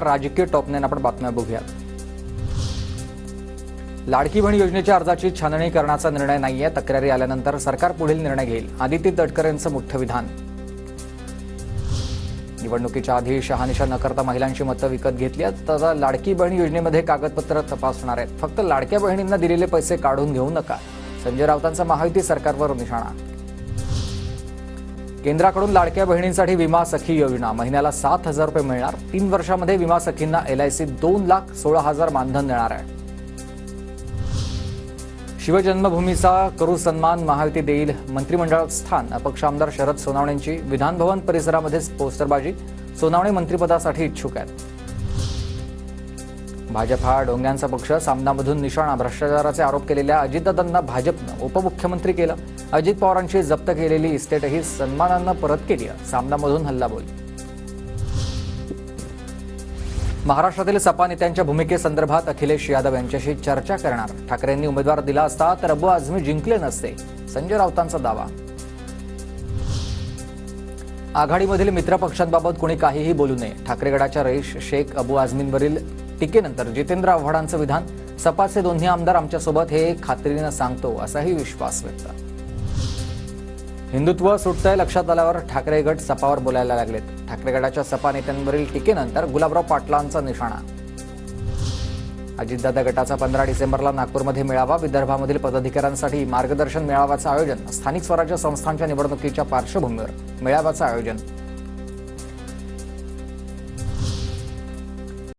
राजकीय टॉपने आपण बातम्या बघूयात। लाडकी बहीण योजनेच्या अर्जाची छाननी करण्याचा निर्णय नाहीये। तक्रारी आल्यानंतर सरकार पुढील निर्णय घेईल। आदिती तटकरेंचं मोठं विधान। निवडणुकीच्या आधी शहानिशा न करता महिलांची मतं विकत घेतली आहेत। तर लाडकी बहीण योजनेमध्ये कागदपत्र तपासणार आहेत। फक्त लाडक्या बहिणींना दिलेले पैसे काढून घेऊ नका। संजय राऊतांचा महायुती सरकारवर निशाणा। केंद्राकडून लाडक्या बहिणींसाठी विमा सखी योजना महिन्याला 7,000 रुपये मिळणार। 3 वर्षांमध्ये विमा सखींना LIC 2,16,000 मानधन देणार आहे। शिवजन्मभूमीचा करू सन्मान, महायुती देईल मंत्रिमंडळात स्थान। अपक्ष आमदार शरद सोनावणेंची विधान भवन परिसरामध्येच पोस्टरबाजी। सोनावणे मंत्रिपदासाठी इच्छुक आहेत। भाजप हा डोंग्यांचा पक्ष। सामनामधून निशाणा। भ्रष्टाचाराचे आरोप केलेल्या अजितदादांना भाजपनं उपमुख्यमंत्री केलं। अजित पवारांची जप्त केलेली इस्टेटही सन्मानानं परत केली। सामनामधून हल्लाबोल। महाराष्ट्रातील सपा नेत्यांच्या भूमिकेसंदर्भात अखिलेश यादव यांच्याशी चर्चा करणार। ठाकरेंनी उमेदवार दिला असता तर अबू आझमी जिंकले नसते। संजय राऊतांचा दावा। आघाडीमधील मित्रपक्षांबाबत कोणी काहीही बोलू नये। ठाकरे गटाच्या रईस शेख अबू आझमींवरील टीकेनंतर जितेंद्र आव्हाडांचं विधान। सपाचे दोन्ही आमदार आमच्यासोबत हे खात्रीनं सांगतो असाही विश्वास व्यक्त। हिंदुत्व सुटतंय लक्षात आल्यावर ठाकरे गट सपावर बोलायला लागलेत। ठाकरे गटाच्या सपा नेत्यांवरील टीकेनंतर गुलाबराव पाटलांचा निशाणा। अजितदादा गटाचा 15 डिसेंबरला नागपूरमध्ये मेळावा। विदर्भामधील पदाधिकाऱ्यांसाठी मार्गदर्शन मेळाव्याचं आयोजन। स्थानिक स्वराज्य संस्थांच्या निवडणुकीच्या पार्श्वभूमीवर मेळाव्याचं आयोजन।